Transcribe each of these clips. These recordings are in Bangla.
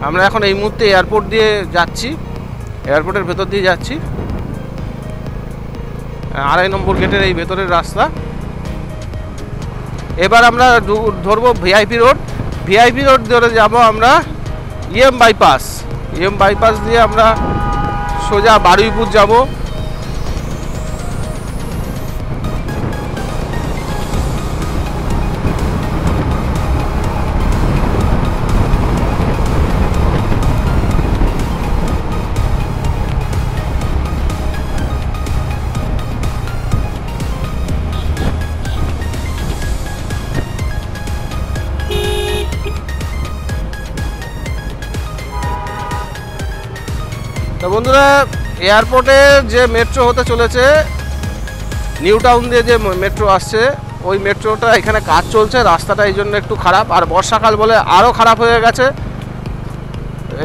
আমরা এখন এই মুহূর্তে এয়ারপোর্ট দিয়ে যাচ্ছি, এয়ারপোর্টের ভেতর দিয়ে যাচ্ছি। 2.5 নম্বর গেটের এই ভেতরের রাস্তা। এবার আমরা ধরবো ভিআইপি রোড। ভিআইপি রোড ধরে যাব আমরা ইএম বাইপাস। ইএম বাইপাস দিয়ে আমরা সোজা বারুইপুর যাব। তো বন্ধুরা, এয়ারপোর্টে যে মেট্রো হতে চলেছে, নিউ টাউন দিয়ে যে মেট্রো আসছে, ওই মেট্রোটা এখানে কাজ চলছে। রাস্তাটা এই জন্য একটু খারাপ, আর বর্ষাকাল বলে আরও খারাপ হয়ে গেছে।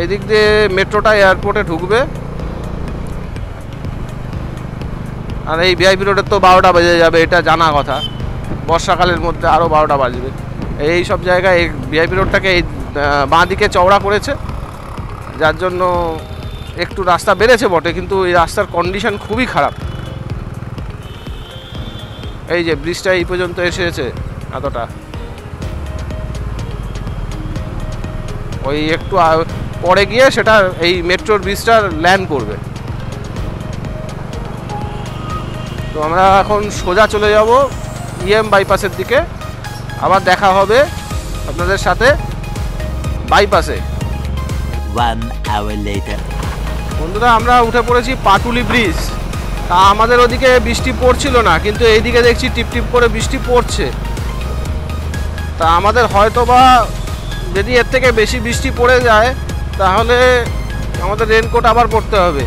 এই দিক দিয়ে মেট্রোটা এয়ারপোর্টে ঢুকবে। আর এই ভিআইপি রোডের তো 12টা বেজে যাবে, এটা জানা কথা। বর্ষাকালের মধ্যে আরও 12টা বাজবে। এই সব জায়গায় এই ভিআইপি রোডটাকে এই বাঁ দিকে চওড়া করেছে, যার জন্য একটু রাস্তা বেড়েছে বটে, কিন্তু এই রাস্তার কন্ডিশন খুবই খারাপ। এই যে ব্রিজটা এই পর্যন্ত এসেছে, এতটা। ওই একটু পরে গিয়ে সেটা এই মেট্রোর ব্রিজটা ল্যান্ড করবে। তো আমরা এখন সোজা চলে যাব ইএম বাইপাসের দিকে। আবার দেখা হবে আপনাদের সাথে বাইপাসে। 1 hour later. বন্ধুরা, আমরা উঠে পড়েছি পাটুলি ব্রিজ। তা আমাদের ওদিকে বৃষ্টি পড়ছিল না, কিন্তু এইদিকে দেখছি টিপটিপ করে বৃষ্টি পড়ছে। তা আমাদের হয়তো বা যদি এর থেকে বেশি বৃষ্টি পড়ে যায়, তাহলে আমাদের রেনকোট আবার পরতে হবে।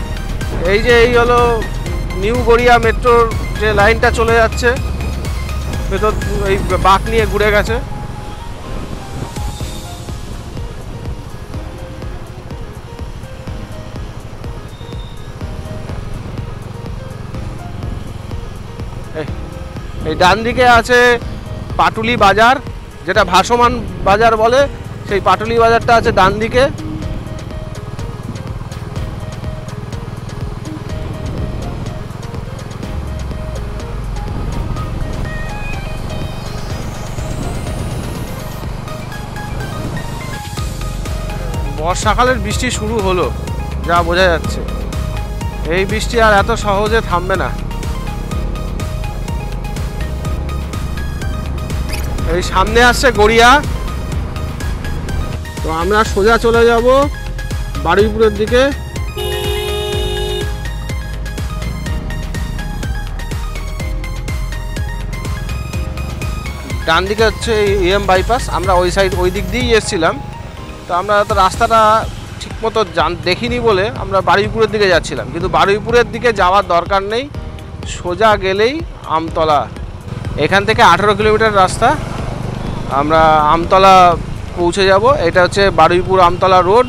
এই যে এই হলো নিউ গড়িয়া মেট্রোর যে লাইনটা চলে যাচ্ছে, ভেতর এই বাঁক নিয়ে ঘুরে গেছে। এই ডান দিকে আছে পাটুলি বাজার, যেটা ভাসমান বাজার বলে। সেই পাটুলি বাজারটা আছে ডান দিকে। বর্ষাকালের বৃষ্টি শুরু হলো, যা বোঝা যাচ্ছে। এই বৃষ্টি আর এত সহজে থামবে না। এই সামনে আসছে গড়িয়া। তো আমরা সোজা চলে যাব বারুইপুরের দিকে। ডান দিকে হচ্ছে ইএম বাইপাস। আমরা ওই দিক দিয়েই এসেছিলাম। তো আমরা তো রাস্তাটা ঠিকমতো দেখিনি বলে আমরা বারুইপুরের দিকে যাচ্ছিলাম, কিন্তু বারুইপুরের দিকে যাওয়ার দরকার নেই। সোজা গেলেই আমতলা। এখান থেকে 18 কিলোমিটার রাস্তা, আমরা আমতলা পৌঁছে যাব। এটা হচ্ছে বারুইপুর আমতলা রোড।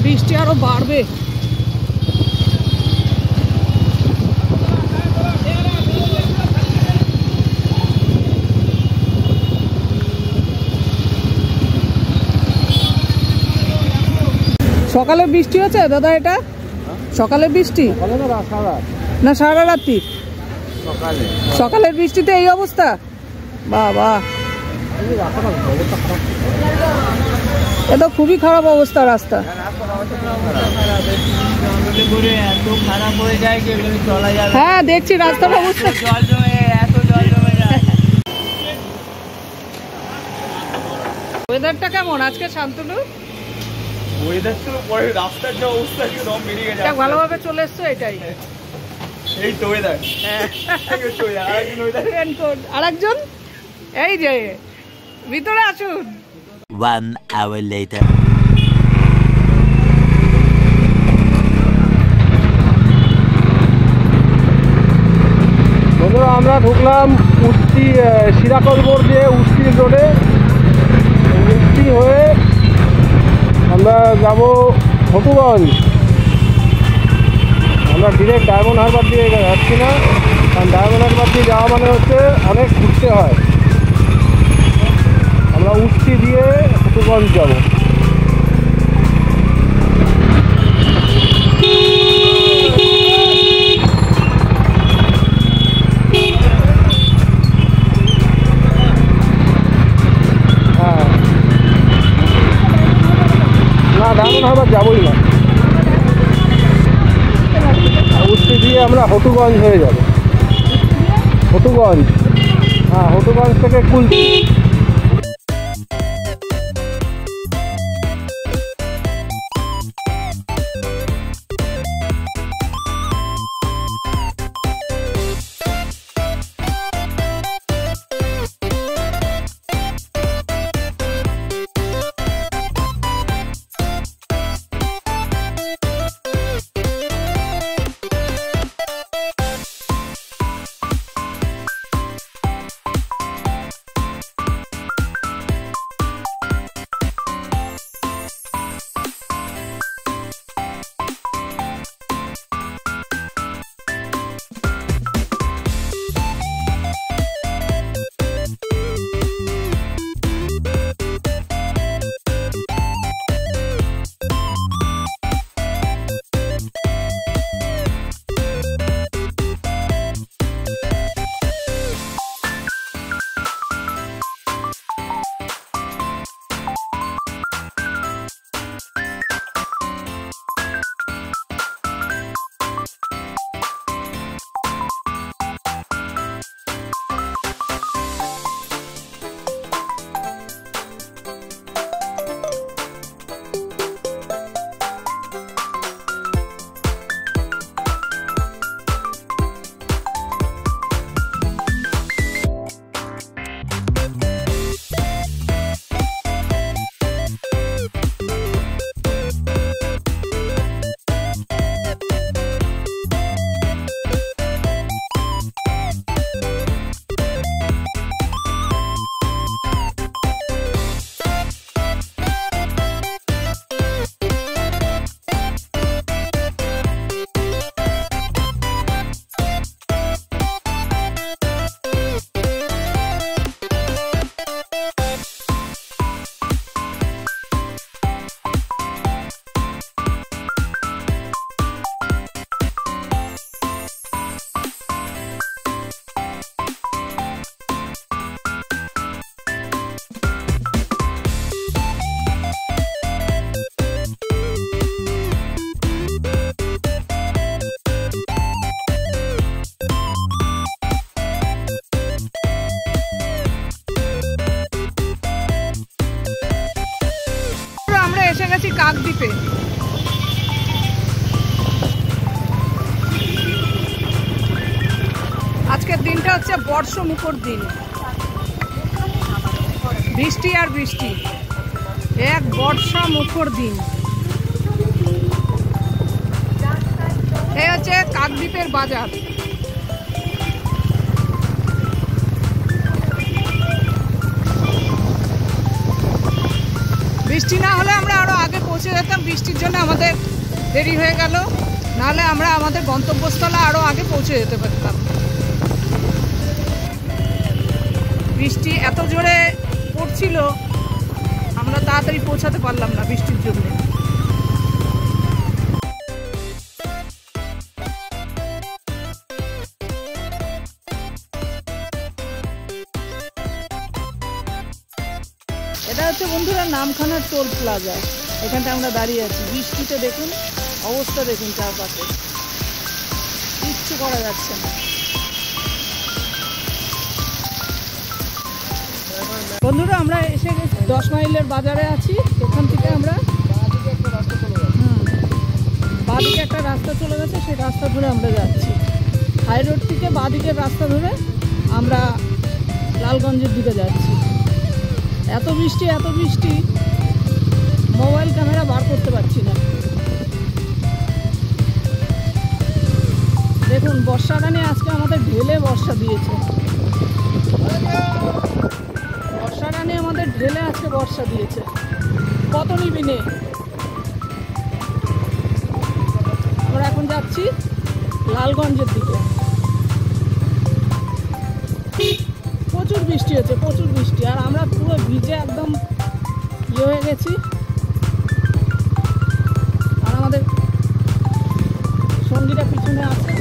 বৃষ্টি আরো বাড়বে। সকালে বৃষ্টি হচ্ছে দাদা? এটা সকালে বৃষ্টি না সারা রাত্রি? সকালের বৃষ্টিতে এই অবস্থা? বাবা, এ তো খুবই খারাপ অবস্থা রাস্তা। হ্যাঁ দেখছি রাস্তার অবস্থা। ওয়েদারটা কেমন আজকে শান্তনু? রাস্তার যে অবস্থা একদম বেরিয়ে গেছে। ভালোভাবে চলে এসছো এটাই। এই তো ওয়েদার। আরেকজন এই যে ভিতরে আসুন। 1 hour later. বন্ধুরা আমরা ঢুকলাম উস্তি শিরাকল মোড় দিয়ে উস্তি রোডে। উস্তি হয়ে আমরা যাব হটুগঞ্জ। আমরা ডিরেক্ট ডায়মন্ড হারবার দিয়ে যাচ্ছি না, কারণ ডায়মন্ড হারবার দিয়ে যাওয়া মানে হচ্ছে অনেক ঘুরতে হয়। আমরা উস্তি দিয়ে হটুগঞ্জ যাব। হ্যাঁ, না ডায়মন্ড হারবার যাবোই না, উস্তি দিয়ে আমরা হটুগঞ্জ হয়ে যাব। হটুগঞ্জ, হ্যাঁ হটুগঞ্জ থেকে কুলতি। এসে গেছি কাকদ্বীপে। আজকের দিনটা হচ্ছে বর্ষমুখর দিন, বৃষ্টি আর বৃষ্টি, এক বর্ষা মুখর দিন। এই হচ্ছে কাকদ্বীপের বাজার। বৃষ্টি না হলে আমরা আরো আগে পৌঁছে যেতাম, বৃষ্টির জন্য আমাদের দেরি হয়ে গেল, নাহলে আমরা আমাদের গন্তব্যস্থলে আরো আগে পৌঁছে যেতে পারতাম। বৃষ্টি এত জোরে পড়ছিল, আমরা তাড়াতাড়ি পৌঁছাতে পারলাম না বৃষ্টির জন্য। এটা হচ্ছে বন্ধুরা নামখানার টোল প্লাজা, এখানটা আমরা দাঁড়িয়ে আছি। বৃষ্টিতে দেখুন অবস্থা, দেখুন চারপাশে কিচ্ছু করা যাচ্ছে না। বন্ধুরা আমরা এসে গেছি 10 মাইলের বাজারে আছি। এখান থেকে আমরা বাঁদিকে একটা রাস্তা চলে গেছে, সেই রাস্তা ধরে আমরা যাচ্ছি। হাই রোড থেকে বাঁদিকের রাস্তা ধরে আমরা লালগঞ্জের দিকে যাচ্ছি। এত বৃষ্টি মোবাইল ক্যামেরা বার করতে পারছি না। দেখুন বর্ষাকালে আজকে আমাদের ঢেলে বর্ষা দিয়েছে, কত নিবি নে। আমরা এখন যাচ্ছি লালগঞ্জের দিকে। প্রচুর বৃষ্টি হচ্ছে, প্রচুর বৃষ্টি, আর আমরা পুরো ভিজে একদম ইয়ে হয়ে গেছি। আর আমাদের সঙ্গীরা পিছনে আছে।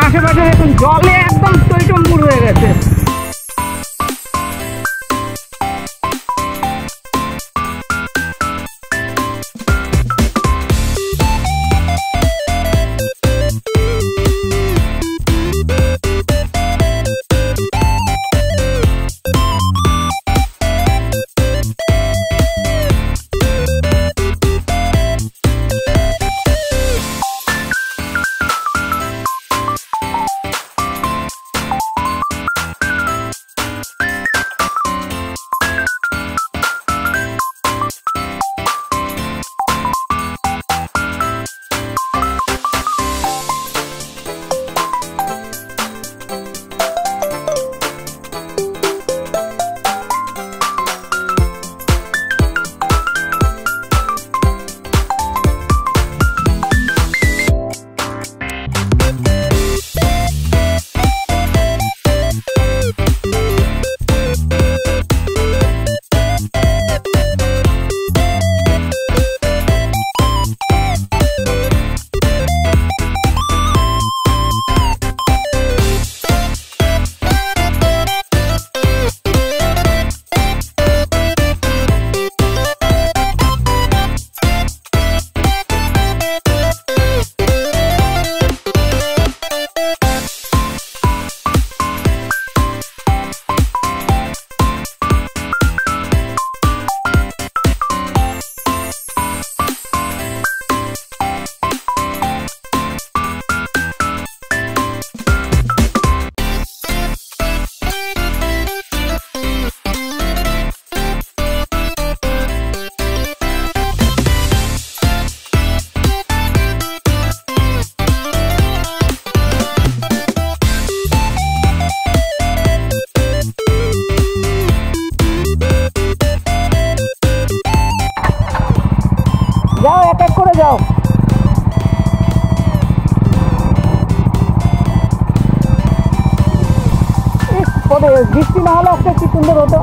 আশেপাশে দেখুন জলে একদম টইটম্বুর হয়ে গেছে। যাও, এক এক করে যাও। বৃষ্টি না হলে আজকে কি সুন্দর হতো।